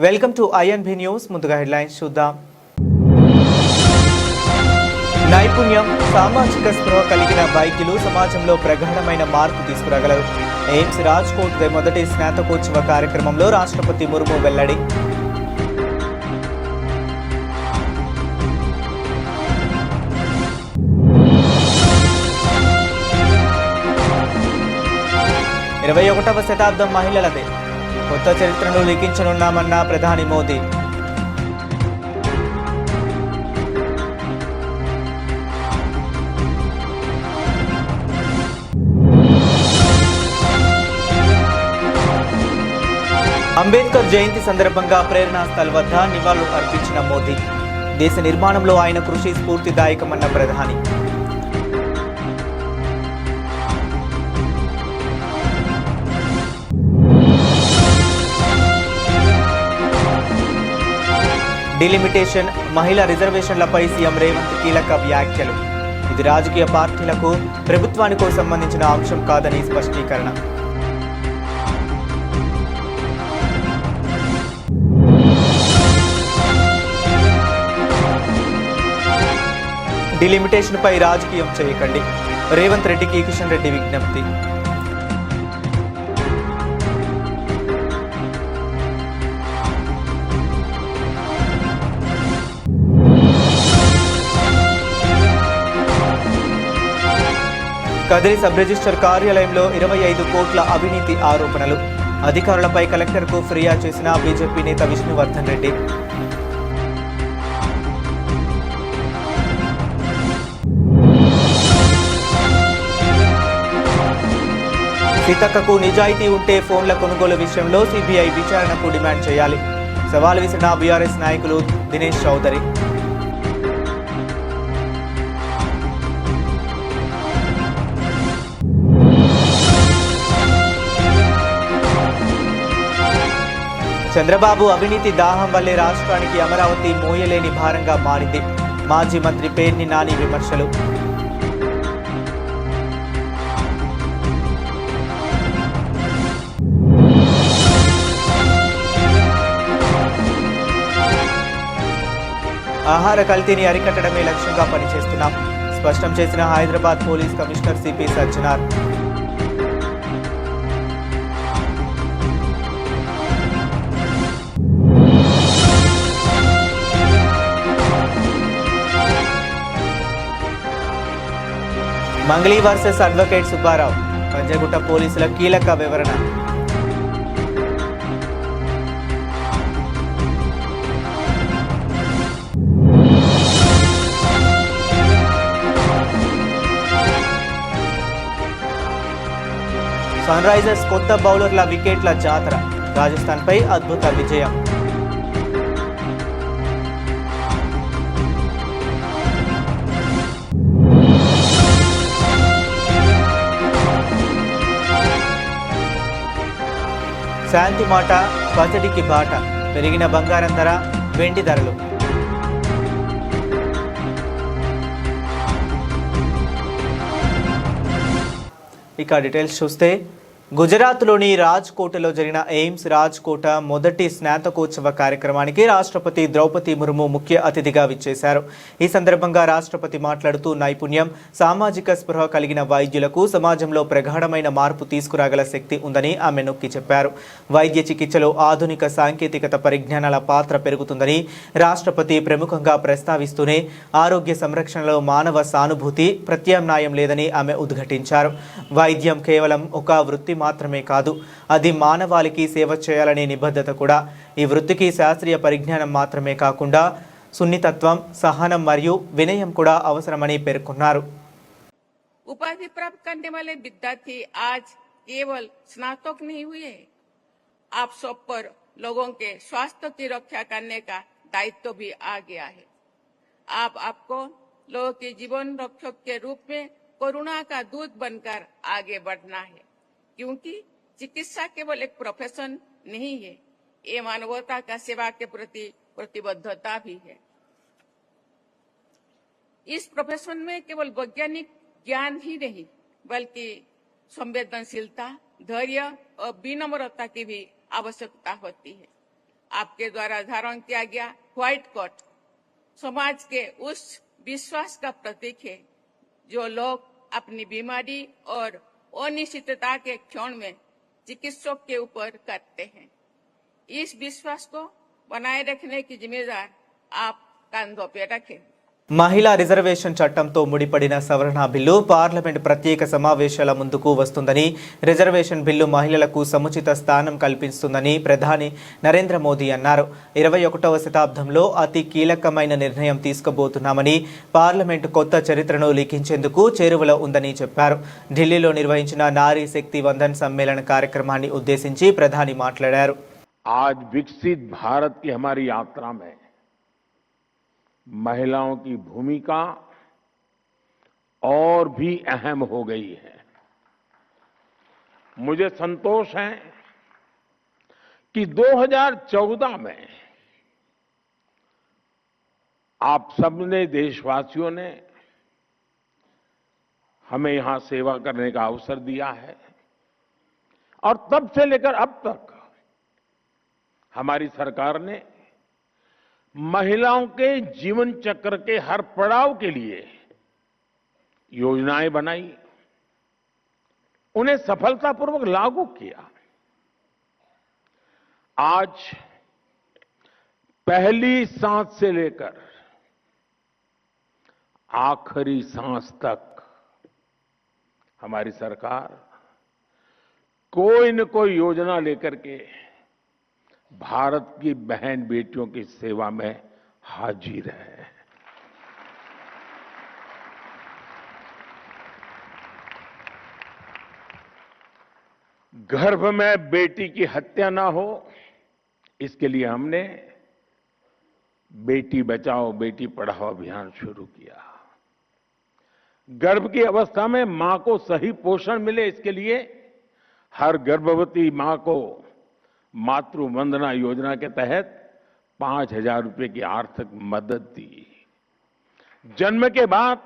Welcome to INB news. ముందుగా headlines చూద్దాం. నైపుణ్యం, సామాజిక స్పృహ కలిగిన వైద్యులు సమాజంలో ప్రగాఢమైన మార్పు తీసుకురాగలరు. ఎయిమ్స్ రాజ్కోట్ మొదటి స్నాతకోత్సవ కార్యక్రమంలో రాష్ట్రపతి ముర్ము వెల్లడి. ఇరవై 21వ శతాబ్దం మహిళలదే, కొత్త చరిత్రను లిఖించనున్నామన్న ప్రధాని మోదీ. అంబేద్కర్ జయంతి సందర్భంగా ప్రేరణా స్థల్ వద్ద నివాళులు అర్పించిన మోదీ. దేశ నిర్మాణంలో ఆయన కృషి స్ఫూర్తిదాయకమన్న ప్రధాని. డిలిమిటేషన్, మహిళా రిజర్వేషన్లపై సీఎం రేవంత్ కీలక వ్యాఖ్యలు. ఇది రాజకీయ పార్టీలకు, ప్రభుత్వానికో సంబంధించిన అంశం కాదని స్పష్టీకరణ. డిలిమిటేషన్పై రాజకీయం చేయకండి, రేవంత్ రెడ్డికి కిషన్ రెడ్డి విజ్ఞప్తి. కదిరి సబ్ రిజిస్టర్ కార్యాలయంలో 25 కోట్ల అవినీతి ఆరోపణలు. అధికారులపై కలెక్టర్కు ఫిర్యాదు చేసిన బీజేపీ నేత విష్ణువర్ధన్ రెడ్డి. సీతక్కకు నిజాయితీ ఉంటే ఫోన్ల కొనుగోలు విషయంలో సిబిఐ విచారణకు డిమాండ్ చేయాలి. సవాల్ విసిరిన బీఆర్ఎస్ నాయకులు దినేష్ చౌదరి. చంద్రబాబు అవినీతి దాహం వల్లే రాష్ట్రానికి అమరావతి మోయలేని భారంగా మారింది. మాజీ మంత్రి పేర్ని నాని విమర్శలు. ఆహార కల్తీని అరికట్టడమే లక్ష్యంగా పనిచేస్తున్నాం, స్పష్టం చేసిన Hyderabad police commissioner CP Sajjanar. Mangli versus advocate Subbarao, Panjagutta పోలీసుల కీలక వివరణ. సన్ రైజర్స్ కొత్త బౌలర్ల వికెట్ల జాతర, రాజస్థాన్పై అద్భుత విజయం. శాంతి మాట, పచ్చడికి బాట, పెరిగిన బంగారం ధర, వెండి ధరలు. ఇక డీటెయిల్స్ చూస్తే, గుజరాత్లోని రాజ్కోట్లో జరిగిన ఎయిమ్స్ రాజ్కోట మొదటి స్నాతకోత్సవ కార్యక్రమానికి రాష్ట్రపతి ద్రౌపది ముర్ము ముఖ్య అతిథిగా విచ్చేశారు. ఈ సందర్భంగా రాష్ట్రపతి మాట్లాడుతూ నైపుణ్యం, సామాజిక స్పృహ కలిగిన వైద్యులకు సమాజంలో ప్రగాఢమైన మార్పు తీసుకురాగల శక్తి ఉందని ఆమె నొక్కి చెప్పారు. వైద్య చికిత్సలో ఆధునిక సాంకేతికత పరిజ్ఞానాల పాత్ర పెరుగుతుందని రాష్ట్రపతి ప్రముఖంగా ప్రస్తావిస్తూనే ఆరోగ్య సంరక్షణలో మానవ సానుభూతి ప్రత్యామ్నాయం లేదని ఆమె ఉద్ఘాటించారు. వైద్యం కేవలం ఒక వృత్తి మాత్రమే కాదు, అది మానవాళికి సేవ చేయాలనే నిబద్ధత కూడా. ఈ వృత్తికి శాస్త్రీయ పరిజ్ఞానం మాత్రమే కాకుండా సున్నితత్వం, సహనం మరియు వినయం కూడా అవసరమని పేర్కొన్నారు. उपाधि प्राप्त करने वाले विद्यार्थी आज केवल स्नातक नहीं हुए, आप सब पर लोगों के स्वास्थ्य की रक्षा करने का दायित्व भी आ गया है। आपको लोगों के जीवन रक्षक के रूप में करुणा का दूत बनकर आगे बढ़ना है, क्योंकि चिकित्सा केवल एक प्रोफेशन नहीं है, ये मानवता का सेवा के प्रति प्रतिबद्धता भी है। इस प्रोफेशन में केवल वैज्ञानिक ज्ञान ही नहीं, बल्कि संवेदनशीलता, धैर्य और विनम्रता की भी आवश्यकता होती है। आपके द्वारा धारण किया गया व्हाइट कोट समाज के उस विश्वास का प्रतीक है जो लोग अपनी बीमारी और अनिश्चितता के क्षण में चिकित्सक के ऊपर करते हैं। इस विश्वास को बनाए रखने की जिम्मेदार आप कंधों पे रखें। మహిళా రిజర్వేషన్ చట్టంతో ముడిపడిన సవరణ బిల్లు పార్లమెంట్ ప్రత్యేక సమావేశాల ముందుకు వస్తుందని, రిజర్వేషన్ బిల్లు మహిళలకు సముచిత స్థానం కల్పిస్తుందని ప్రధాని నరేంద్ర మోదీ అన్నారు. 21వ శతాబ్దంలో అతి కీలకమైన నిర్ణయం తీసుకోబోతున్నామని, పార్లమెంట్ కొత్త చరిత్రను లిఖించేందుకు చేరువలో ఉందని చెప్పారు. ఢిల్లీలో నిర్వహించిన నారీ శక్తి వందన్ సమ్మేళన కార్యక్రమాన్ని ఉద్దేశించి ప్రధాని మాట్లాడారు. आज विकसित भारत की हमारी यात्रा में महिलाओं की भूमिका और भी अहम हो गई है। मुझे संतोष है कि 2014 में आप सबने देशवासियों ने हमें यहां सेवा करने का अवसर दिया है और तब से लेकर अब तक हमारी सरकार ने महिलाओं के जीवन चक्र के हर पड़ाव के लिए योजनाएं बनाई, उन्हें सफलतापूर्वक लागू किया। आज पहली सांस से लेकर आखिरी सांस तक हमारी सरकार कोई न कोई योजना लेकर के भारत की बहन बेटियों की सेवा में हाजिर है। गर्भ में बेटी की हत्या ना हो, इसके लिए हमने बेटी बचाओ बेटी पढ़ाओ अभियान शुरू किया। गर्भ की अवस्था में मां को सही पोषण मिले, इसके लिए हर गर्भवती मां को मातृ वंदना योजना के तहत 5,000 रुपए की आर्थिक मदद दी। जन्म के बाद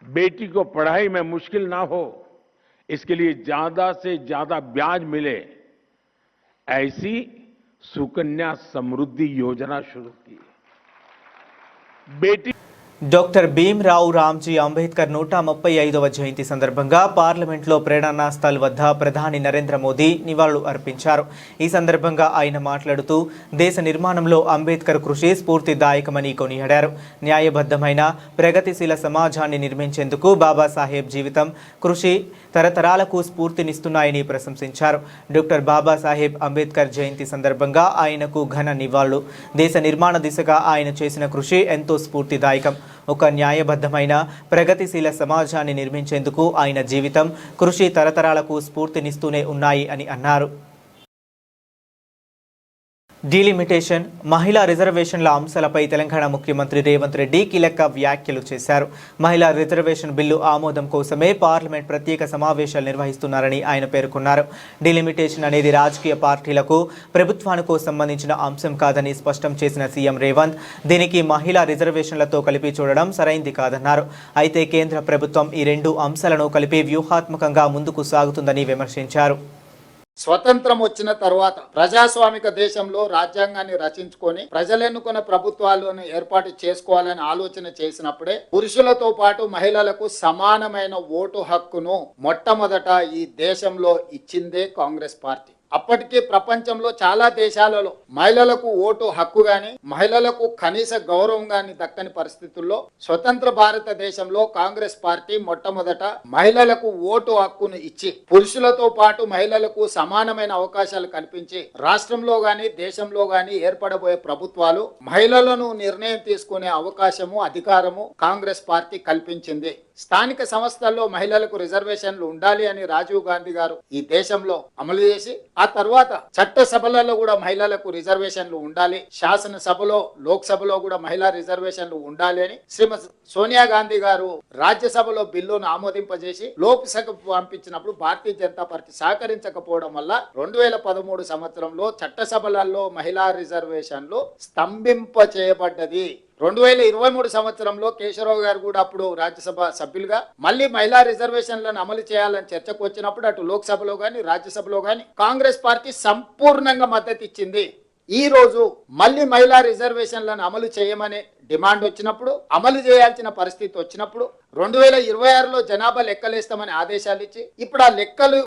बेटी को पढ़ाई में मुश्किल ना हो, इसके लिए ज्यादा से ज्यादा ब्याज मिले, ऐसी सुकन्या समृद्धि योजना शुरू की। बेटी డాక్టర్ భీమ్రావ్ రామ్జీ అంబేద్కర్ 135వ జయంతి సందర్భంగా పార్లమెంట్లో ప్రేరణా స్థల్ వద్ద ప్రధాని నరేంద్ర మోదీ నివాళులు అర్పించారు. ఈ సందర్భంగా ఆయన మాట్లాడుతూ దేశ నిర్మాణంలో అంబేద్కర్ కృషి స్ఫూర్తిదాయకమని కొనియాడారు. న్యాయబద్ధమైన ప్రగతిశీల సమాజాన్ని నిర్మించేందుకు బాబాసాహెబ్ జీవితం, కృషి తరతరాలకు స్ఫూర్తినిస్తున్నాయని ప్రశంసించారు. డాక్టర్ బాబాసాహెబ్ అంబేద్కర్ జయంతి సందర్భంగా ఆయనకు ఘన నివాళులు. దేశ నిర్మాణ దిశగా ఆయన చేసిన కృషి ఎంతో స్ఫూర్తిదాయకం. ఒక న్యాయబద్ధమైన ప్రగతిశీల సమాజాన్ని నిర్మించేందుకు ఆయన జీవితం, కృషి తరతరాలకు స్ఫూర్తినిస్తూనే ఉన్నాయి అని అన్నారు. డీలిమిటేషన్, మహిళా రిజర్వేషన్ల అంశాలపై తెలంగాణ ముఖ్యమంత్రి రేవంత్ రెడ్డి కీలక వ్యాఖ్యలు చేశారు. మహిళా రిజర్వేషన్ బిల్లు ఆమోదం కోసమే పార్లమెంట్ ప్రత్యేక సమావేశాలు నిర్వహిస్తున్నారని ఆయన పేర్కొన్నారు. డీలిమిటేషన్ అనేది రాజకీయ పార్టీలకు, ప్రభుత్వానికి సంబంధించిన అంశం కాదని స్పష్టం చేసిన సీఎం రేవంత్ దీనికి మహిళా రిజర్వేషన్లతో కలిపి చూడడం సరైంది కాదన్నారు. అయితే కేంద్ర ప్రభుత్వం ఈ రెండు అంశాలను కలిపి వ్యూహాత్మకంగా ముందుకు సాగుతుందని విమర్శించారు. స్వతంత్రం వచ్చిన తర్వాత ప్రజాస్వామిక దేశంలో రాజ్యాంగాన్ని రచించుకొని ప్రజలెన్నుకున్న ప్రభుత్వాలను ఏర్పాటు చేసుకోవాలని ఆలోచన చేసినప్పుడే పురుషులతో పాటు మహిళలకు సమానమైన ఓటు హక్కును మొట్టమొదట ఈ దేశంలో ఇచ్చిందే కాంగ్రెస్ పార్టీ. అప్పటికే ప్రపంచంలో చాలా దేశాలలో మహిళలకు ఓటు హక్కు గాని, మహిళలకు కనీస గౌరవం గాని దక్కని పరిస్థితుల్లో స్వతంత్ర భారతదేశంలో కాంగ్రెస్ పార్టీ మొట్టమొదట మహిళలకు ఓటు హక్కును ఇచ్చి పురుషులతో పాటు మహిళలకు సమానమైన అవకాశాలు కల్పించి రాష్ట్రంలో గాని దేశంలో గాని ఏర్పడబోయే ప్రభుత్వాలు మహిళలను నిర్ణయం తీసుకునే అవకాశము, అధికారము కాంగ్రెస్ పార్టీ కల్పించింది. స్థానిక సంస్థల్లో మహిళలకు రిజర్వేషన్లు ఉండాలి అని రాజీవ్ గాంధీ గారు ఈ దేశంలో అమలు చేసి, ఆ తర్వాత చట్టసభలలో కూడా మహిళలకు రిజర్వేషన్లు ఉండాలి, శాసనసభలో లోక్సభలో కూడా మహిళా రిజర్వేషన్లు ఉండాలి అని శ్రీమతి సోనియా గాంధీ గారు రాజ్యసభలో బిల్లును ఆమోదింపజేసి లోక్సభకు పంపించినప్పుడు భారతీయ జనతా పార్టీ సహకరించకపోవడం వల్ల 2013 సంవత్సరంలో చట్టసభలలో మహిళా రిజర్వేషన్లు స్తంభింప చేయబడ్డది. 2023 సంవత్సరంలో కేశవరావు గారు కూడా అప్పుడు రాజ్యసభ సభ్యులుగా మళ్ళీ మహిళా రిజర్వేషన్లను అమలు చేయాలని చర్చకు వచ్చినప్పుడు అటు లోక్సభలో గాని రాజ్యసభలో గాని కాంగ్రెస్ పార్టీ సంపూర్ణంగా మద్దతు ఇచ్చింది. ఈ రోజు మళ్ళీ మహిళా రిజర్వేషన్లను అమలు చేయమని డిమాండ్ వచ్చినప్పుడు, అమలు చేయాల్సిన పరిస్థితి వచ్చినప్పుడు 2026లో జనాభా లెక్కలేస్తామని ఆదేశాలు ఇచ్చి ఇప్పుడు ఆ లెక్కలు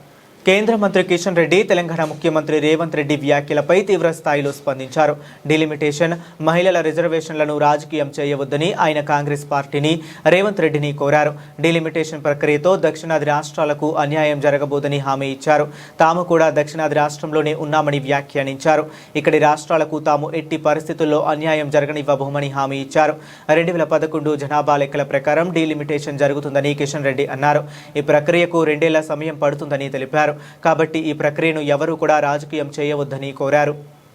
కేంద్ర మంత్రి కిషన్ రెడ్డి తెలంగాణ ముఖ్యమంత్రి రేవంత్ రెడ్డి వ్యాఖ్యలపై తీవ్ర స్థాయిలో స్పందించారు. డిలిమిటేషన్, మహిళల రిజర్వేషన్లను రాజకీయం చేయవద్దని ఆయన కాంగ్రెస్ పార్టీని, రేవంత్ రెడ్డిని కోరారు. డిలిమిటేషన్ ప్రక్రియతో దక్షిణాది రాష్ట్రాలకు అన్యాయం జరగబోదని హామీ ఇచ్చారు. తాము కూడా దక్షిణాది రాష్ట్రంలోనే ఉన్నామని వ్యాఖ్యానించారు. ఇక్కడి రాష్ట్రాలకు తాము ఎట్టి పరిస్థితుల్లో అన్యాయం జరగనివ్వబోమని హామీ ఇచ్చారు. 2011 జనాభా లెక్కల ప్రకారం డిలిమిటేషన్ జరుగుతుందని కిషన్ రెడ్డి అన్నారు. ఈ ప్రక్రియకు 2 ఏళ్ల సమయం పడుతుందని తెలిపారు. కాబట్టి ఈ ప్రక్రియను ఎవరూ కూడా రాజకీయం చేయవద్దని కోరారు.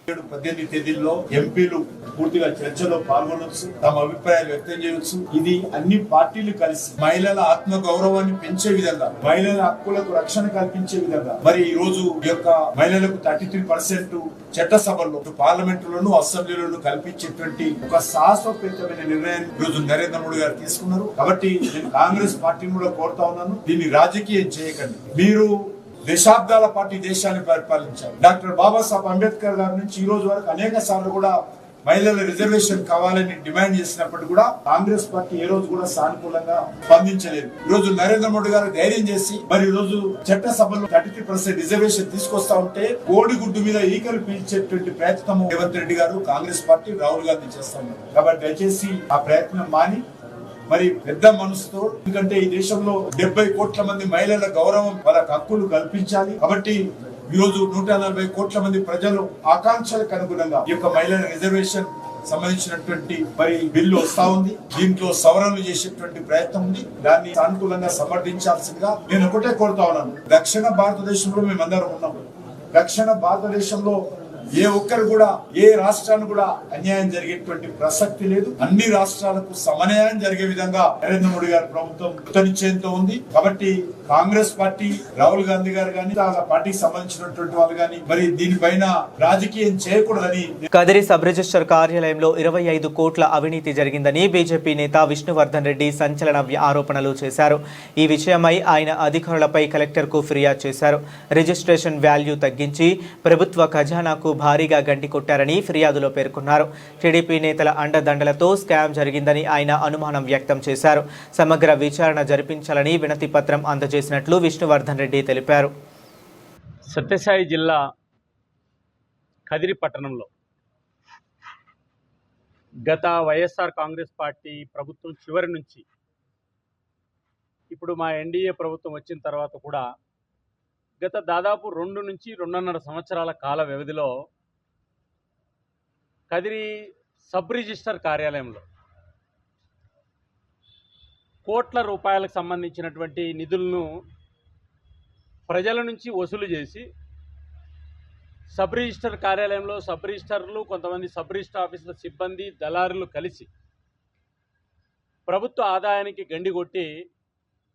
18 తేదీల్లో ఎంపీలు పూర్తిగా చర్చలో పాల్గొనవచ్చు, తమ అభిప్రాయాలు వ్యక్తం చేయవచ్చు. ఇది అన్ని పార్టీలు కలిసి మహిళల ఆత్మ గౌరవాన్ని పెంచే విధంగా, మహిళల హక్కులకు రక్షణ కల్పించే విధంగా మరి ఈ రోజు ఈ యొక్క మహిళలకు 33% చట్టసభల్లో, పార్లమెంటులోను, అసెంబ్లీలోను కల్పించేటువంటి ఒక సాహసోపేతమైన నిర్ణయాన్ని ఈ రోజు నరేంద్ర మోడీ గారు తీసుకున్నారు. కాబట్టి నేను కాంగ్రెస్ పార్టీని కూడా కోరుతా ఉన్నాను, దీన్ని రాజకీయం చేయకండి. మీరు దశాబ్దాల పాటు దేశాన్ని పరిపాలించారు. డాక్టర్ బాబాసాహెబ్ అంబేద్కర్ గారి నుంచి ఈ రోజు వరకు అనేక సార్లు కూడా మహిళల రిజర్వేషన్ కావాలని డిమాండ్ చేసినప్పుడు కూడా కాంగ్రెస్ పార్టీ ఏ రోజు కూడా సానుకూలంగా స్పందించలేదు. ఈ రోజు నరేంద్ర మోడీ గారు ధైర్యం చేసి మరి ఈ రోజు చట్టసభలో 33% రిజర్వేషన్ తీసుకొస్తా ఉంటే కోడిగుడ్డు మీద ఈకలు పీల్చేటువంటి ప్రయత్నం రేవంత్ రెడ్డి గారు, కాంగ్రెస్ పార్టీ, రాహుల్ గాంధీ చేస్తా ఉన్నారు. కాబట్టి దయచేసి ఆ ప్రయత్నం మాని మరి పెద్ద మనసుతో, ఎందుకంటే ఈ దేశంలో 70 కోట్ల మంది మహిళల గౌరవం, వాళ్ళ హక్కులు కల్పించాలి. కాబట్టి ఈ రోజు 140 కోట్ల మంది ప్రజలు ఆకాంక్షలకు అనుగుణంగా ఈ యొక్క మహిళల రిజర్వేషన్ సంబంధించినటువంటి మరి బిల్లు వస్తా ఉంది. దీంట్లో సవరణలు చేసేటువంటి ప్రయత్నం ఉంది. దాన్ని సానుకూలంగా సమర్థించాల్సిందిగా నేను ఒకటే కోరుతా ఉన్నాను. దక్షిణ భారతదేశంలో మేమందరం ఉన్నాము. దక్షిణ భారతదేశంలో ఏ ఒక్కరు కూడా, ఏ రాష్ట్రాన్ని కూడా అన్యాయం జరిగేటువంటి ప్రసక్తి లేదు. అన్ని రాష్ట్రాలకు సమన్యాయం జరిగే విధంగా నరేంద్ర మోడీ గారి ప్రభుత్వం కృతనిశ్చయంతో ఉంది. కాబట్టి కాంగ్రెస్ పార్టీ, రాహుల్ గాంధీ గారు కానీ, ఆ పార్టీకి సంబంధించినటువంటి వాళ్ళు కానీ మరి దీనిపైన రాజకీయం చేయకూడదని. కదిరి సబ్ రిజిస్టర్ కార్యాలయంలో 25 కోట్ల అవినీతి జరిగిందని బీజేపీ నేత విష్ణువర్ధన్ రెడ్డి సంచలన ఆరోపణలు చేశారు. ఈ విషయమై ఆయన అధికారులపై కలెక్టర్కు ఫిర్యాదు చేశారు. రిజిస్ట్రేషన్ వాల్యూ తగ్గించి ప్రభుత్వ ఖజానాకు భారీగా గంటి కొట్టారని ఫిర్యాదులో పేర్కొన్నారు. టీడీపీ నేతల అండదండలతో స్కామ్ జరిగిందని ఆయన అనుమానం వ్యక్తం చేశారు. సమగ్ర విచారణ జరిపించాలని వినతి పత్రం అందజేసినట్లు విష్ణువర్ధన్ రెడ్డి తెలిపారు. సత్యసాయి జిల్లా కదిరి పట్టణంలో గత వైఎస్ఆర్ కాంగ్రెస్ పార్టీ ప్రభుత్వం చివరి నుంచి ఇప్పుడు మా ఎన్డీఏ ప్రభుత్వం వచ్చిన తర్వాత కూడా గత దాదాపు 2 నుంచి 2.5 సంవత్సరాల కాల వ్యవధిలో కదిరి సబ్ రిజిస్టర్ కార్యాలయంలో కోట్ల రూపాయలకు సంబంధించినటువంటి నిధులను ప్రజల నుంచి వసూలు చేసి సబ్ రిజిస్టర్ కార్యాలయంలో సబ్ రిజిస్టర్లు, కొంతమంది సబ్ రిజిస్టర్ ఆఫీసుల సిబ్బంది, దళారులు కలిసి ప్రభుత్వ ఆదాయానికి గండి కొట్టి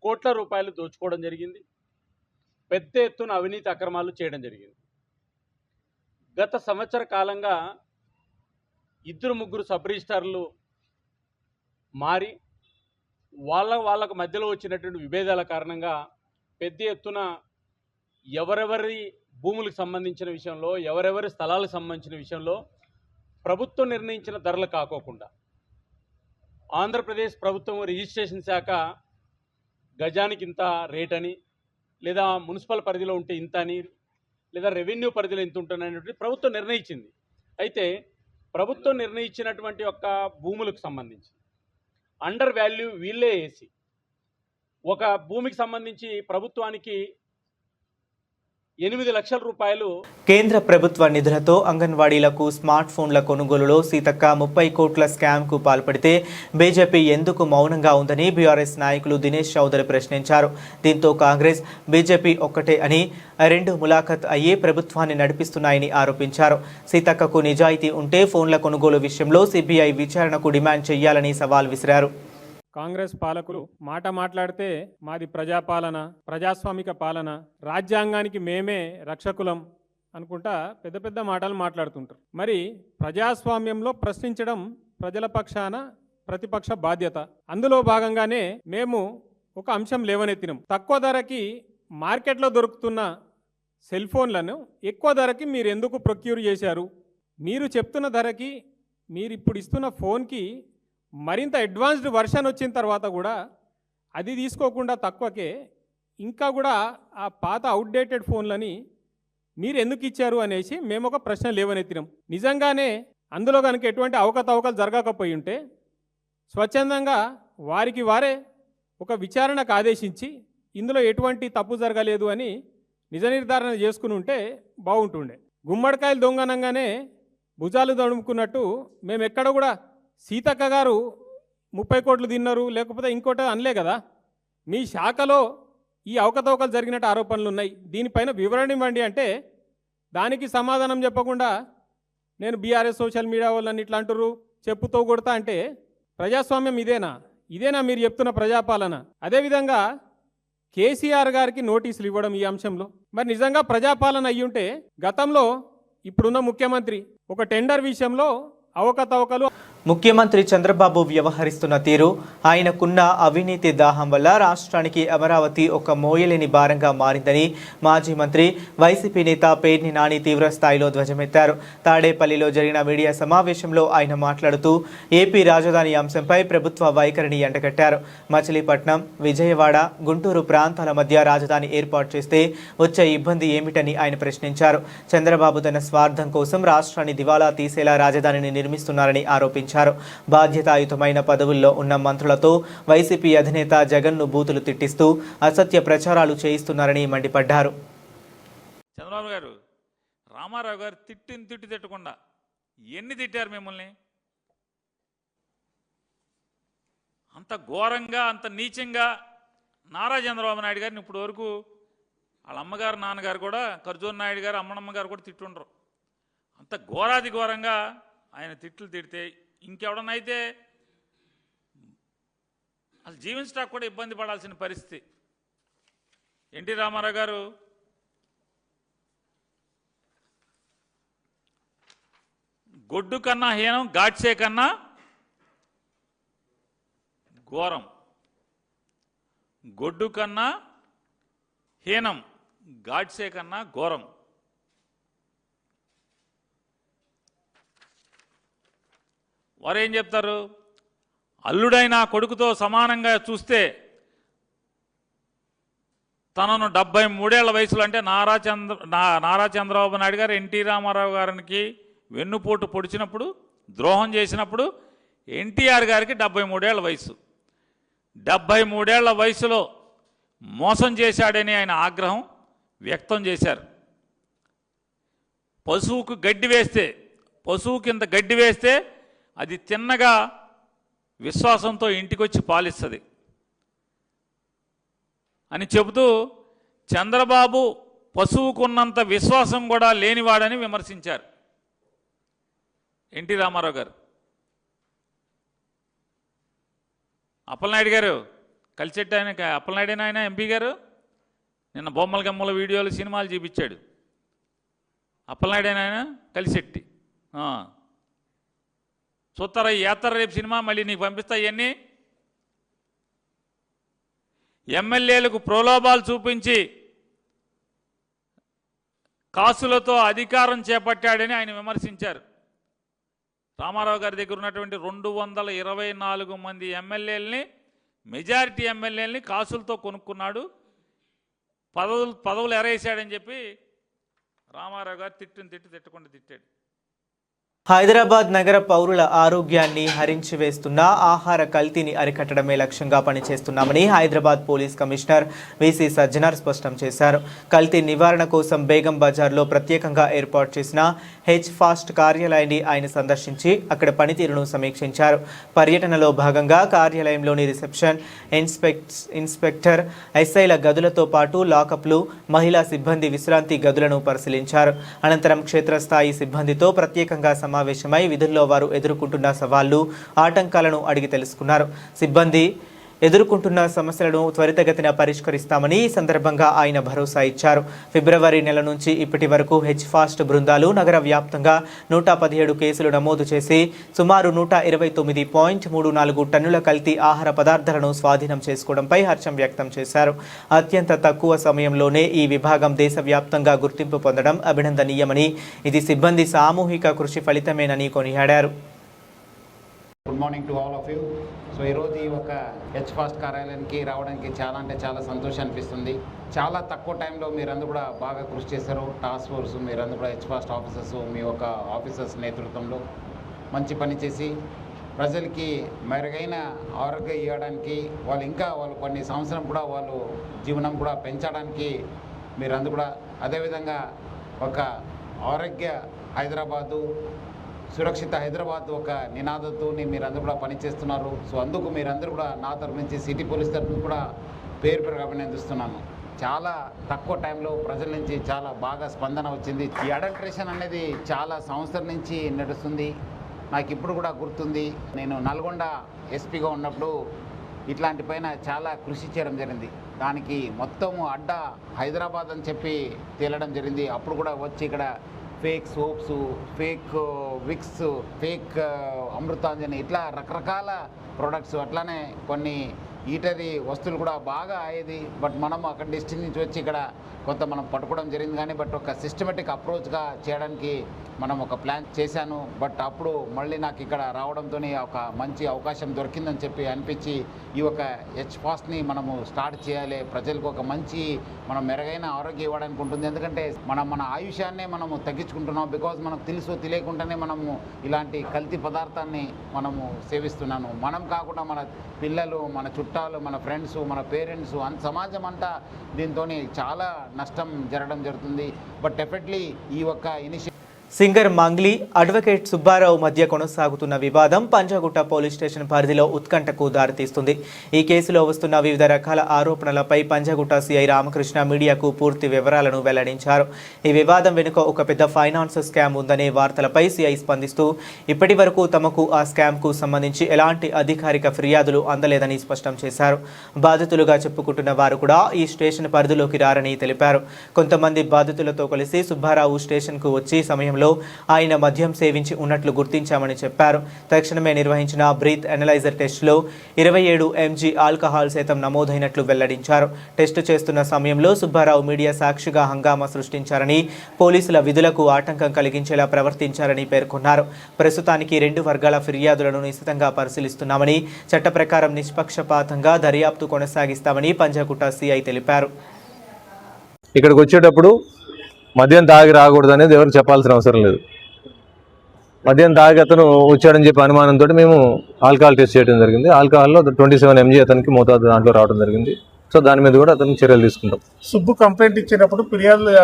కోట్ల రూపాయలు దోచుకోవడం జరిగింది. పెద్ద ఎత్తున అవినీతి అక్రమాలు చేయడం జరిగింది. గత సంవత్సర కాలంగా 2-3 సబ్ రిజిస్టర్లు మారి వాళ్ళకు మధ్యలో వచ్చినటువంటి విభేదాల కారణంగా పెద్ద ఎత్తున ఎవరెవరి భూములకు సంబంధించిన విషయంలో, ఎవరెవరి స్థలాలకు సంబంధించిన విషయంలో ప్రభుత్వం నిర్ణయించిన ధరలు కాకోకుండా ఆంధ్రప్రదేశ్ ప్రభుత్వం రిజిస్ట్రేషన్ శాఖ గజానికి ఇంత రేట్ అని, లేదా మున్సిపల్ పరిధిలో ఉంటే ఇంత అని, లేదా రెవెన్యూ పరిధిలో ఇంత ఉంటుందనేటువంటి ప్రభుత్వం నిర్ణయించింది. అయితే ప్రభుత్వం నిర్ణయించినటువంటి యొక్క భూములకు సంబంధించి అండర్ వాల్యూ వీళ్ళే వేసి ఒక భూమికి సంబంధించి ప్రభుత్వానికి 8 లక్షల రూపాయలు కేంద్ర ప్రభుత్వ నిధులతో అంగన్వాడీలకు స్మార్ట్ ఫోన్ల కొనుగోలులో సీతక్క 30 కోట్ల స్కామ్కు పాల్పడితే బీజేపీ ఎందుకు మౌనంగా ఉందని బీఆర్ఎస్ నాయకులు దినేష్ చౌదరి ప్రశ్నించారు. దీంతో కాంగ్రెస్, బీజేపీ ఒక్కటే అని 2 ములాఖత్ అయ్యి ప్రభుత్వాన్ని నడిపిస్తున్నాయని ఆరోపించారు. సీతక్కకు నిజాయితీ ఉంటే ఫోన్ల కొనుగోలు విషయంలో సిబిఐ విచారణకు డిమాండ్ చేయాలని సవాల్ విసిరారు. కాంగ్రెస్ పాలకులు మాట్లాడితే మాది ప్రజాపాలన, ప్రజాస్వామిక పాలన, రాజ్యాంగానికి మేమే రక్షకులం అనుకుంటా పెద్ద పెద్ద మాటలు మాట్లాడుతుంటారు. మరి ప్రజాస్వామ్యంలో ప్రశ్నించడం ప్రజల పక్షాన ప్రతిపక్ష బాధ్యత. అందులో భాగంగానే మేము ఒక అంశం లేవనెత్తినాం. తక్కువ ధరకి మార్కెట్లో దొరుకుతున్న సెల్ ఫోన్లను ఎక్కువ ధరకి మీరు ఎందుకు ప్రొక్యూర్ చేశారు? మీరు చెప్తున్న ధరకి మీరు ఇప్పుడు ఇస్తున్న ఫోన్కి మరింత అడ్వాన్స్డ్ వర్షన్ వచ్చిన తర్వాత కూడా అది తీసుకోకుండా తక్కువకే ఇంకా కూడా ఆ పాత అవుట్డేటెడ్ ఫోన్లని మీరు ఎందుకు ఇచ్చారు అనేసి మేము ఒక ప్రశ్న లేవనెత్తినాం. నిజంగానే అందులో కనుక ఎటువంటి అవకతవకలు జరగకపోయి ఉంటే స్వచ్ఛందంగా వారికి వారే ఒక విచారణకు ఆదేశించి ఇందులో ఎటువంటి తప్పు జరగలేదు అని నిజ నిర్ధారణ చేసుకుని ఉంటే బాగుంటుండే. గుమ్మడికాయలు దొంగనంగానే భుజాలు దొడుముకున్నట్టు మేము ఎక్కడ కూడా సీతక్క గారు 30 కోట్లు తిన్నారు లేకపోతే ఇంకోటి అనలే కదా. మీ శాఖలో ఈ అవకతవకలు జరిగినట్టు ఆరోపణలు ఉన్నాయి, దీనిపైన వివరణ ఇవ్వండి అంటే దానికి సమాధానం చెప్పకుండా నేను బీఆర్ఎస్ సోషల్ మీడియా వాళ్ళని ఇట్లా అంటారు చెప్పుతో కొడతా అంటే ప్రజాస్వామ్యం ఇదేనా మీరు చెప్తున్న ప్రజాపాలన? అదేవిధంగా కేసీఆర్ గారికి నోటీసులు ఇవ్వడం ఈ అంశంలో మరి నిజంగా ప్రజాపాలన అయ్యుంటే గతంలో ఇప్పుడున్న ముఖ్యమంత్రి ఒక టెండర్ విషయంలో అవకతవకలు ముఖ్యమంత్రి చంద్రబాబు వ్యవహరిస్తున్న తీరు, ఆయనకున్న అవినీతి దాహం వల్ల రాష్ట్రానికి అమరావతి ఒక మోయలేని భారంగా మారిందని మాజీ మంత్రి వైసీపీ నేత పేర్ని నాని తీవ్ర స్థాయిలో ధ్వజమెత్తారు. తాడేపల్లిలో జరిగిన మీడియా సమావేశంలో ఆయన మాట్లాడుతూ ఏపీ రాజధాని అంశంపై ప్రభుత్వ వైఖరిని ఎండగట్టారు. మచిలీపట్నం, విజయవాడ, గుంటూరు ప్రాంతాల మధ్య రాజధాని ఏర్పాటు చేస్తే వచ్చే ఇబ్బంది ఏమిటని ఆయన ప్రశ్నించారు. చంద్రబాబు తన స్వార్థం కోసం రాష్ట్రాన్ని దివాలా తీసేలా రాజధానిని నిర్మిస్తున్నారని ఆరోపించారు. బాధ్యతాయుతమైన పదవుల్లో ఉన్న మంత్రులతో వైసీపీ అధినేత జగన్ను బూతులు తిట్టిస్తూ అసత్య ప్రచారాలు చేయిస్తున్నారని మండిపడ్డారు. చంద్రబాబు గారు, రామారావు గారు తిట్టి తిట్టకుండా ఎన్ని తిట్టారు మిమ్మల్ని? అంత ఘోరంగా, అంత నీచంగా నారా చంద్రబాబు నాయుడు గారిని ఇప్పుడు వరకు వాళ్ళ అమ్మగారు, నాన్నగారు కూడా, ఖర్జూర్ నాయుడు గారు, అమ్మనమ్మ గారు కూడా తిట్టుండ్రు. అంత ఘోరాది ఘోరంగా ఆయన తిట్లు తిడితే ఇంకెవడనైతే అసలు జీవించడానికి కూడా ఇబ్బంది పడాల్సిన పరిస్థితి. ఎన్టీ రామారావు గారు గొడ్డు కన్నా హీనం, గాడ్సే కన్నా ఘోరం. గొడ్డు కన్నా హీనం, గాడ్సే కన్నా ఘోరం. వారు ఏం చెప్తారు? అల్లుడైన కొడుకుతో సమానంగా చూస్తే తనను 73 వయసులో అంటే నారా చంద్రబాబు నాయుడు గారు ఎన్టీ రామారావు గారికి వెన్నుపోటు పొడిచినప్పుడు, ద్రోహం చేసినప్పుడు ఎన్టీఆర్ గారికి 73 వయసు. 73 వయసులో మోసం చేశాడని ఆయన ఆగ్రహం వ్యక్తం చేశారు. పశువుకు గడ్డి వేస్తే, పశువు కింద గడ్డి వేస్తే అది తిన్నగా విశ్వాసంతో ఇంటికొచ్చి పాలిస్తుంది అని చెబుతూ చంద్రబాబు పశువుకున్నంత విశ్వాసం కూడా లేనివాడని విమర్శించారు ఎన్టీ రామారావు గారు. అప్పలనాయుడు గారు కలిసెట్టి ఆయన, అప్పలనాయుడు ఆయన ఎంపీ గారు నిన్న బొమ్మల గమ్మల వీడియోలు, సినిమాలు చూపించాడు. అప్పలనాయుడు ఆయన కలిసెట్టి చూస్తారా? ఏతర రేపు సినిమా మళ్ళీ నీకు పంపిస్తా. ఇవన్నీ ఎమ్మెల్యేలకు ప్రలోభాలు చూపించి కాసులతో అధికారం చేపట్టాడని ఆయన విమర్శించారు. రామారావు గారి దగ్గర ఉన్నటువంటి 224 మంది ఎమ్మెల్యేలని, మెజారిటీ ఎమ్మెల్యేలని కాసులతో కొనుక్కున్నాడు, పదవులు ఎరేసాడని చెప్పి రామారావు గారు తిట్టకుండా తిట్టాడు. హైదరాబాద్ నగర పౌరుల ఆరోగ్యాన్ని హరించి వేస్తున్న ఆహార కల్తీని అరికట్టడమే లక్ష్యంగా పనిచేస్తున్నామని Hyderabad police commissioner VC Sajjanar స్పష్టం చేశారు. కల్తీ నివారణ కోసం బేగం బజార్లో ప్రత్యేకంగా ఏర్పాటు చేసిన హెచ్ ఫాస్ట్ కార్యాలయాన్ని ఆయన సందర్శించి అక్కడ పనితీరును సమీక్షించారు. పర్యటనలో భాగంగా కార్యాలయంలోని రిసెప్షన్, ఇన్స్పెక్టర్, ఎస్ఐల గదులతో పాటు లాకప్లు, మహిళా సిబ్బంది విశ్రాంతి గదులను పరిశీలించారు. అనంతరం క్షేత్రస్థాయి సిబ్బందితో ప్రత్యేకంగా సమావేశమై విధుల్లో వారు ఎదుర్కొంటున్న సవాళ్లు, ఆటంకాలను అడిగి తెలుసుకున్నారు. సిబ్బంది ఎదుర్కొంటున్న సమస్యలను త్వరితగతిన పరిష్కరిస్తామని ఈ సందర్భంగా ఆయన భరోసా ఇచ్చారు. ఫిబ్రవరి నెల నుంచి ఇప్పటి వరకు హెచ్ఫాస్ట్ బృందాలు నగర వ్యాప్తంగా 117 కేసులు నమోదు చేసి సుమారు 129.34 టన్నుల కల్తీ ఆహార పదార్థాలను స్వాధీనం చేసుకోవడంపై హర్షం వ్యక్తం చేశారు. అత్యంత తక్కువ సమయంలోనే ఈ విభాగం దేశవ్యాప్తంగా గుర్తింపు పొందడం అభినందనీయమని, ఇది సిబ్బంది సామూహిక కృషి ఫలితమేనని కొనియాడారు. Good morning to all of you. So ఈరోజు ఈ ఒక హెచ్ఫాస్ట్ కార్యాలయానికి రావడానికి చాలా అంటే చాలా సంతోషం అనిపిస్తుంది. చాలా తక్కువ టైంలో మీరందరూ కూడా బాగా కృషి చేశారు. టాస్క్ ఫోర్స్ మీరందరూ కూడా హెచ్ఫాస్ట్ ఆఫీసర్స్ మీ యొక్క ఆఫీసర్స్ నేతృత్వంలో మంచి పని చేసి ప్రజలకి మెరుగైన ఆరోగ్యం ఇవ్వడానికి వాళ్ళు కొన్ని సంవత్సరం కూడా వాళ్ళు జీవనం కూడా పెంచడానికి మీరందరూ కూడా అదేవిధంగా ఒక ఆరోగ్య హైదరాబాదు సురక్షిత హైదరాబాద్ ఒక నినాదంతో మీరందరూ కూడా పనిచేస్తున్నారు. సో అందుకు మీరందరూ కూడా నా తరఫు నుంచి సిటీ పోలీస్ తరఫు కూడా పేరు అభినందిస్తున్నాను. చాలా తక్కువ టైంలో ప్రజల నుంచి చాలా బాగా స్పందన వచ్చింది. ఈ అడల్ట్రేషన్ అనేది చాలా సంవత్సరం నుంచి నడుస్తుంది. నాకు ఇప్పుడు కూడా గుర్తుంది, నేను నల్గొండ ఎస్పీగా ఉన్నప్పుడు ఇట్లాంటి పైన చాలా కృషి చేయడం జరిగింది. దానికి మొత్తము అడ్డా హైదరాబాద్ అని చెప్పి తేలడం జరిగింది. అప్పుడు కూడా వచ్చి ఇక్కడ fake soaps, fake Vicks, fake అమృతాంజని ఇట్లా రకరకాల ప్రొడక్ట్స్, అట్లానే కొన్ని ఈటరీ వస్తువులు కూడా బాగా అయ్యేది. బట్ మనం అక్కడ డిస్ట్రిక్ట్ నుంచి వచ్చి ఇక్కడ కొంత మనం పట్టుకోవడం జరిగింది. కానీ బట్ ఒక సిస్టమేటిక్ అప్రోచ్గా చేయడానికి మనం ఒక ప్లాన్ చేశాను. బట్ అప్పుడు మళ్ళీ నాకు ఇక్కడ రావడంతో ఒక మంచి అవకాశం దొరికిందని చెప్పి అనిపించి ఈ ఒక హెచ్ఫాస్ట్ని మనము స్టార్ట్ చేయాలి. ప్రజలకు ఒక మంచి మనం మెరుగైన ఆరోగ్యం ఇవ్వడానికి ఉంటుంది. ఎందుకంటే మన ఆయుష్యాన్నే మనము తగ్గించుకుంటున్నాం. బికాజ్ మనకు తెలుసు తెలియకుండానే మనము ఇలాంటి కల్తీ పదార్థాన్ని మనము సేవిస్తున్నాను. మనం కాకుండా మన పిల్లలు, మన చుట్టాలు, మన ఫ్రెండ్స్, మన పేరెంట్స్, సమాజం అంతా దీంతో చాలా నష్టం జరగడం జరుగుతుంది. బట్ డెఫినెట్లీ ఈ ఒక్క initiative singer Mangli, advocate Subbarao మధ్య కొనసాగుతున్న వివాదం పంజాగుట్ట పోలీస్ స్టేషన్ పరిధిలో ఉత్కంఠకు దారితీస్తుంది. ఈ కేసులో వస్తున్న వివిధ రకాల ఆరోపణలపై పంజాగుట్ట సిఐ రామకృష్ణ మీడియాకు పూర్తి వివరాలను వెల్లడించారు. ఈ వివాదం వెనుక ఒక పెద్ద ఫైనాన్స్ స్కామ్ ఉందనే వార్తలపై సిఐ స్పందిస్తూ ఇప్పటి వరకు తమకు ఆ స్కామ్కు సంబంధించి ఎలాంటి అధికారిక ఫిర్యాదులు అందలేదని స్పష్టం చేశారు. బాధితులుగా చెప్పుకుంటున్న వారు కూడా ఈ స్టేషన్ పరిధిలోకి రారని తెలిపారు. కొంతమంది బాధితులతో కలిసి సుబ్బారావు స్టేషన్కు వచ్చి సమయంలో ఆయన మద్యం సేవించి ఉన్నట్లు గుర్తించామని చెప్పారు. తక్షణమే నిర్వహించిన బ్రీత్ అనలైజర్ టెస్టులో 27 mg ఆల్కహాల్ శాతం నమోదైనట్లు వెల్లడించారు. టెస్టు చేస్తున్న సమయంలో సుబ్బారావు మీడియా సాక్షిగా హంగామా సృష్టించారని, పోలీసుల విధులకు ఆటంకం కలిగించేలా ప్రవర్తించారని పేర్కొన్నారు. ప్రస్తుతానికి 2 వర్గాల ఫిర్యాదులను నిశితంగా పరిశీలిస్తున్నామని, చట్ట ప్రకారం నిష్పక్షపాతంగా దర్యాప్తు కొనసాగిస్తామని పంజాగుట్ట సిఐ తెలిపారు. ఇక్కడికి వచ్చేటప్పుడు మద్యం తాగి రాకూడదు అనేది ఎవరికి చెప్పాల్సిన అవసరం లేదు. మద్యం తాగి అతను వచ్చాడని చెప్పి అనుమానంతో మేము ఆల్కహాల్ టెస్ట్ చేయడం జరిగింది. ఆల్కహాల్లో 27 mg అతనికి మోతాదు దాంట్లో రావడం జరిగింది. సో దాని మీద కూడా అతనికి చర్యలు తీసుకుంటాం. సుబ్బు కంప్లైంట్ ఇచ్చినప్పుడు ఫిర్యాదులు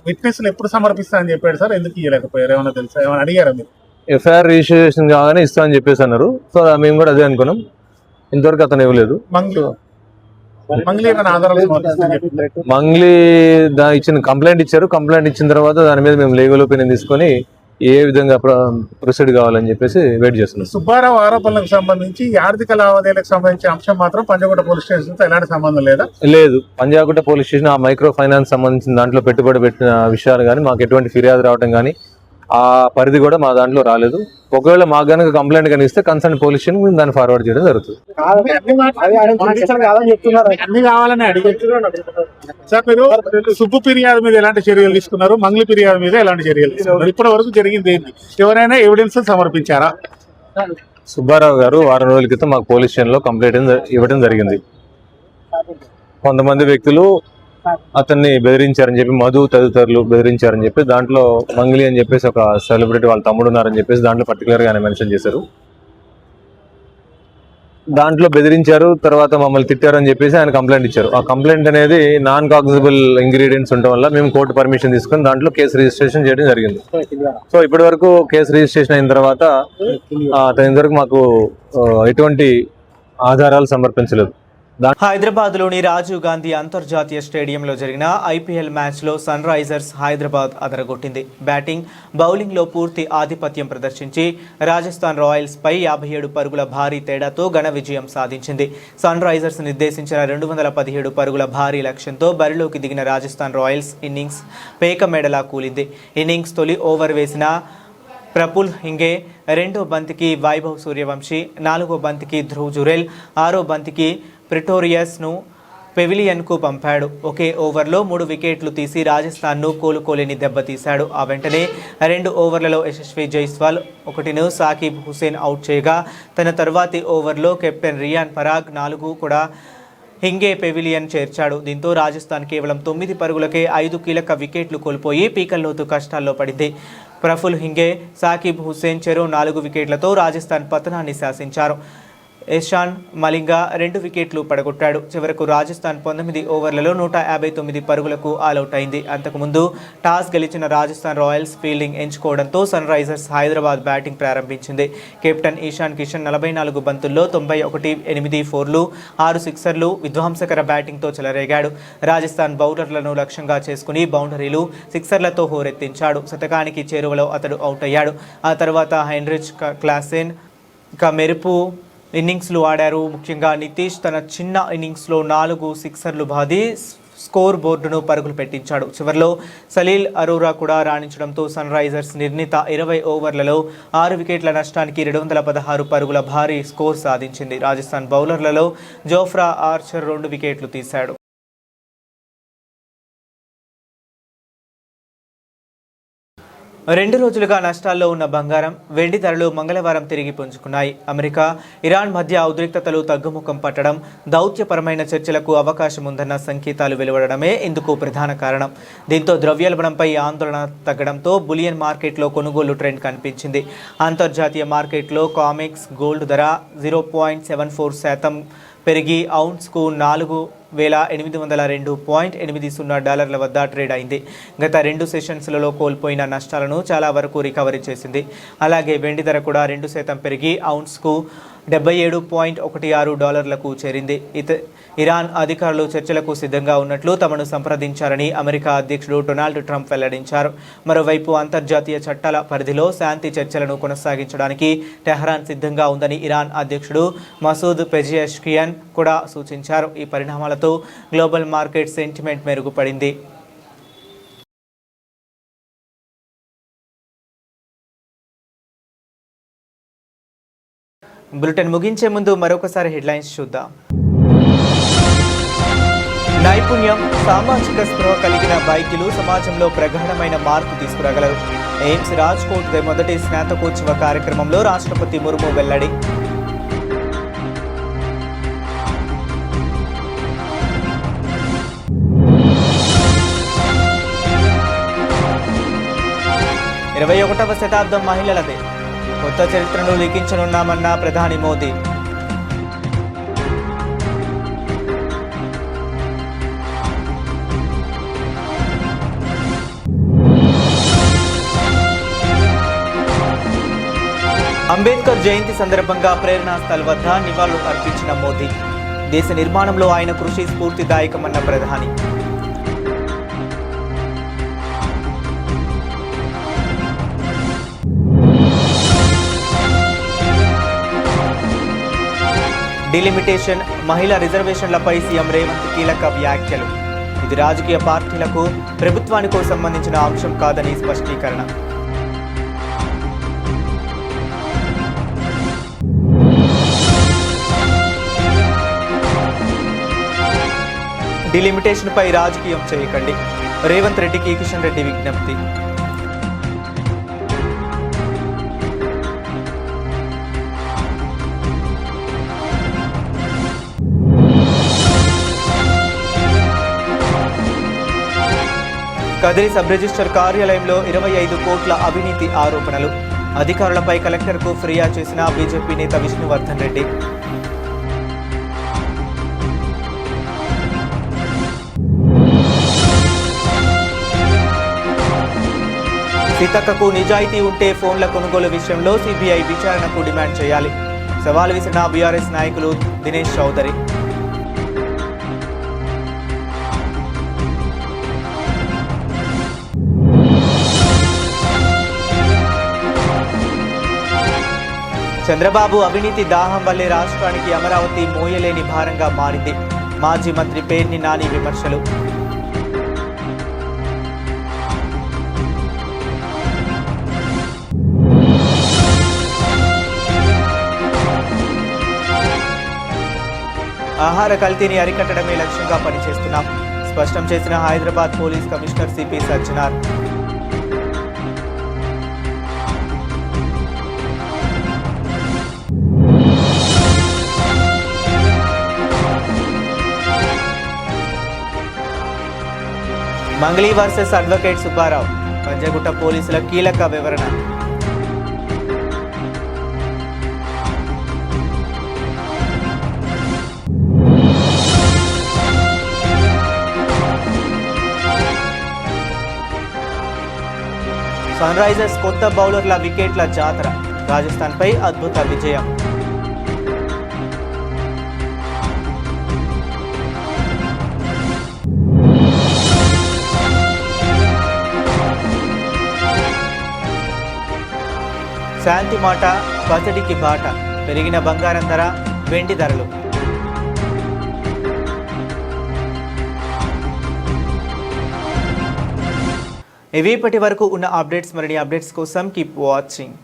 విట్నెస్లు ఎప్పుడు సమర్పిస్తానని చెప్పాడు సార్, ఎందుకు ఇవ్వలేకపోయారు? ఏమైనా తెలుసా, ఏమైనా అడిగారా మీరు? ఎఫ్ఐఆర్ రిజిస్ట్రేషన్ కాగానే ఇస్తా అని చెప్పేసి అన్నారు. సో మేము కూడా అదే అనుకున్నాం. ఇంతవరకు అతను ఇవ్వలేదు. మంగ్లీ ఇచ్చిన కంప్లైంట్ ఇచ్చారు. కంప్లైంట్ ఇచ్చిన తర్వాత దాని మీద మేము లీగల్ ఒపీనియన్ తీసుకొని ఏ విధంగా ప్రొసీడ్ కావాలని చెప్పేసి వెయిట్ చేస్తున్నాం. సుబ్బారావు ఆరోపణలకు సంబంధించి ఆర్థిక లావాదేవీలకు సంబంధించిన అంశం మాత్రం పంజాగుట్ట పోలీస్ స్టేషన్ తో ఎలాంటి సంబంధం లేదా? లేదు. పంజాగుట్ట పోలీస్ స్టేషన్ ఆ మైక్రో ఫైనాన్స్ సంబంధించిన దాంట్లో పెట్టుబడి పెట్టిన విషయాలు కానీ మాకు ఎటువంటి ఫిర్యాదు రావడం కానీ ఆ పరిధి కూడా మా దాంట్లో రాలేదు. ఒకవేళ మాకు కనుక కంప్లైంట్ కానీ ఇస్తే కన్సర్న్ పోలీస్ స్టేషన్ మేము దాన్ని ఫార్వర్డ్ చేయడం జరుగుతుంది. అన్ని కావాలని అడిగారు సార్. మీరు సుబ్బు ఫిర్యాదు మీద ఎలాంటి చర్యలు తీసుకున్నారు? మంగ్లీ ఫిర్యాదు మీద ఎలాంటి చర్యలు తీసుకున్నారు? ఇప్పటి వరకు జరిగింది ఏంటి? ఎవరైనా ఎవిడెన్స్ సమర్పించారా? సుబ్బారావు గారు వారం రోజుల క్రితం మాకు పోలీస్ స్టేషన్లో కంప్లైంట్ ఇవ్వడం జరిగింది. కొంతమంది వ్యక్తులు అతన్ని బెదిరించారని చెప్పి, మధు తదితరులు బెదిరించారని చెప్పి, దాంట్లో మంగ్లీ అని చెప్పేసి ఒక సెలబ్రిటీ వాళ్ళ తమ్ముడు ఉన్నారని చెప్పేసి దాంట్లో పర్టికులర్గా ఆయన మెన్షన్ చేశారు. దాంట్లో బెదిరించారు, తర్వాత మమ్మల్ని తిట్టారని చెప్పేసి ఆయన కంప్లైంట్ ఇచ్చారు. ఆ కంప్లైంట్ అనేది నాన్ కాగ్నిజబుల్ ఇంగ్రీడియంట్స్ ఉండడం వల్ల మేము కోర్టు పర్మిషన్ తీసుకుని దాంట్లో కేసు రిజిస్ట్రేషన్ చేయడం జరిగింది. సో ఇప్పటి వరకు కేసు రిజిస్ట్రేషన్ అయిన తర్వాత అతని ఇంతవరకు మాకు ఎటువంటి ఆధారాలు సమర్పించలేదు. హైదరాబాద్లోని రాజీవ్ గాంధీ అంతర్జాతీయ స్టేడియంలో జరిగిన ఐపీఎల్ మ్యాచ్లో సన్ రైజర్స్ హైదరాబాద్ అదరగొట్టింది. బ్యాటింగ్, బౌలింగ్లో పూర్తి ఆధిపత్యం ప్రదర్శించి రాజస్థాన్ రాయల్స్ పై 57 పరుగుల భారీ తేడాతో ఘన విజయం సాధించింది. సన్ రైజర్స్ నిర్దేశించిన 217 పరుగుల భారీ లక్ష్యంతో బరిలోకి దిగిన రాజస్థాన్ రాయల్స్ ఇన్నింగ్స్ పేక మెడలా కూలింది. ఇన్నింగ్స్ తొలి ఓవర్ వేసిన ప్రఫుల్ హింగే, రెండో బంతికి వైభవ్ సూర్యవంశీ, నాలుగో బంతికి ధ్రువ్ జురెల్, ఆరో బంతికి ప్రిటోరియస్ను పెవిలియన్కు పంపాడు. ఒకే ఓవర్లో 3 వికెట్లు తీసి రాజస్థాన్ను కోలుకోలేని దెబ్బతీశాడు. ఆ వెంటనే 2 ఓవర్లలో యశస్వి జైస్వాల్ 1ను సాకిబ్ హుసేన్ అవుట్ చేయగా, తన తర్వాతి ఓవర్లో కెప్టెన్ రియాన్ పరాగ్ 4 కూడా హింగే పెవిలియన్ చేర్చాడు. దీంతో రాజస్థాన్ కేవలం 9 పరుగులకే 5 కీలక వికెట్లు కోల్పోయి పీకల్లోతు కష్టాల్లో పడింది. ప్రఫుల్ హింగే, సాకిబ్ హుసేన్ చెరో 4 వికెట్లతో రాజస్థాన్ పతనాన్ని శాసించారు. ఇషాన్ మలింగా 2 వికెట్లు పడగొట్టాడు. చివరకు రాజస్థాన్ 19 ఓవర్లలో 159 పరుగులకు ఆలౌట్ అయింది. అంతకుముందు టాస్ గెలిచిన రాజస్థాన్ రాయల్స్ ఫీల్డింగ్ ఎంచుకోవడంతో సన్ రైజర్స్ హైదరాబాద్ బ్యాటింగ్ ప్రారంభించింది. కెప్టెన్ ఈశాన్ కిషన్ 44 బంతుల్లో 91, 8 ఫోర్లు, 6 సిక్సర్లు విధ్వంసకర బ్యాటింగ్తో చెలరేగాడు. రాజస్థాన్ బౌలర్లను లక్ష్యంగా చేసుకుని బౌండరీలు, సిక్సర్లతో హోరెత్తించాడు. శతకానికి చేరువలో అతడు అవుట్ అయ్యాడు. ఆ తర్వాత హెన్రిచ్ క్లాసెన్ మెరుపు ఇన్నింగ్స్లు ఆడారు. ముఖ్యంగా నితీష్ తన చిన్న ఇన్నింగ్స్లో 4 సిక్సర్లు బాది స్కోర్ బోర్డును పరుగులు పెట్టించాడు. చివరిలో సలీల్ అరోరా కూడా రాణించడంతో సన్ రైజర్స్ నిర్ణీత 20 ఓవర్లలో 6 వికెట్ల నష్టానికి 216 పరుగుల భారీ స్కోర్ సాధించింది. రాజస్థాన్ బౌలర్లలో జోఫ్రా ఆర్చర్ 2 వికెట్లు తీశాడు. రెండు రోజులుగా నష్టాల్లో ఉన్న బంగారం, వెండి ధరలు మంగళవారం తిరిగి పుంజుకున్నాయి. అమెరికా, ఇరాన్ మధ్య ఉద్రిక్తతలు తగ్గుముఖం పట్టడం, దౌత్యపరమైన చర్చలకు అవకాశం ఉందన్న సంకేతాలు వెలువడమే ఇందుకు ప్రధాన కారణం. దీంతో ద్రవ్యోల్బణంపై ఆందోళన తగ్గడంతో బులియన్ మార్కెట్లో కొనుగోలు ట్రెండ్ కనిపించింది. అంతర్జాతీయ మార్కెట్లో కామెక్స్ గోల్డ్ ధర 0.74% పెరిగి ఔన్స్కు $4,802.80 వద్ద ట్రేడ్ అయింది. గత 2 సెషన్స్లలో కోల్పోయిన నష్టాలను చాలా వరకు రికవరీ చేసింది. అలాగే వెండి ధర కూడా 2% పెరిగి ఔన్స్కు $77.16లకు చేరింది. ఇరాన్ అధికారులు చర్చలకు సిద్ధంగా ఉన్నట్లు తమను సంప్రదించారని అమెరికా అధ్యక్షుడు డొనాల్డ్ ట్రంప్ వెల్లడించారు. మరోవైపు అంతర్జాతీయ చట్టాల పరిధిలో శాంతి చర్చలను కొనసాగించడానికి టెహ్రాన్ సిద్ధంగా ఉందని ఇరాన్ అధ్యక్షుడు మసూద్ పెజెష్కియాన్ కూడా సూచించారు. ఈ పరిణామాలతో గ్లోబల్ మార్కెట్ సెంటిమెంట్ మెరుగుపడింది. బులెటిన్ ముగించే ముందు మరొకసారి హెడ్లైన్స్ చూద్దాం. నైపుణ్యం, సామాజిక స్పృహ కలిగిన వైద్యులు సమాజంలో ప్రగాఢమైన మార్పు తీసుకురాగలరు. ఎయిమ్స్ రాజ్కోట్ మొదటి స్నాతకోత్సవ కార్యక్రమంలో రాష్ట్రపతి ముర్ము వెల్లడి. ఇరవై 21వ శతాబ్దం మహిళలదే, కొత్త చరిత్రను లిఖించనున్నామన్న ప్రధాని మోదీ. అంబేద్కర్ జయంతి సందర్భంగా ప్రేరణా స్థల్ వద్ద నివాళులు అర్పించిన మోదీ. దేశ నిర్మాణంలో ఆయన కృషి స్ఫూర్తిదాయకమన్న ప్రధాని. డిలిమిటేషన్, మహిళా రిజర్వేషన్లపై సీఎం రేవంత్ కీలక వ్యాఖ్యలు. ఇది రాజకీయ పార్టీలకు, ప్రభుత్వానికో సంబంధించిన అంశం కాదని స్పష్టీకరణ. డిలిమిటేషన్పై రాజకీయం చేయకండి, రేవంత్ రెడ్డికి కిషన్ రెడ్డి విజ్ఞప్తి. కదిరి సబ్ రిజిస్టర్ కార్యాలయంలో 25 కోట్ల అవినీతి ఆరోపణలు. అధికారులపై కలెక్టర్కు ఫిర్యాదు చేసిన బీజేపీ నేత విష్ణువర్ధన్ రెడ్డి. సీతక్కకు నిజాయితీ ఉంటే ఫోన్ల కొనుగోలు విషయంలో సిబిఐ విచారణకు డిమాండ్ చేయాలి. సవాల్ విసిరిన బీఆర్ఎస్ నాయకులు దినేష్ చౌదరి. చంద్రబాబు అవినీతి దాహం వల్లే రాష్ట్రానికి అమరావతి మోయలేని భారంగా మారింది. మాజీ మంత్రి పేర్ని నాని విమర్శలు. ఆహార కల్తీని అరికట్టడమే లక్ష్యంగా పనిచేస్తున్నాం, స్పష్టం చేసిన Hyderabad police commissioner CP Sajjanar. Mangli versus advocate Subbarao, Panjagutta పోలీసుల కీలక వివరణ. సన్ రైజర్స్ కొత్త బౌలర్ల వికెట్ల జాతర, రాజస్థాన్పై అద్భుత విజయం. శాంతి మాట పసిడికి బాట, పెరిగిన బంగారం ధర, వెండి ధరలు. ఇవి ఇప్పటి వరకు ఉన్న అప్డేట్స్. మరిన్ని అప్డేట్స్ కోసం కీప్ వాచింగ్.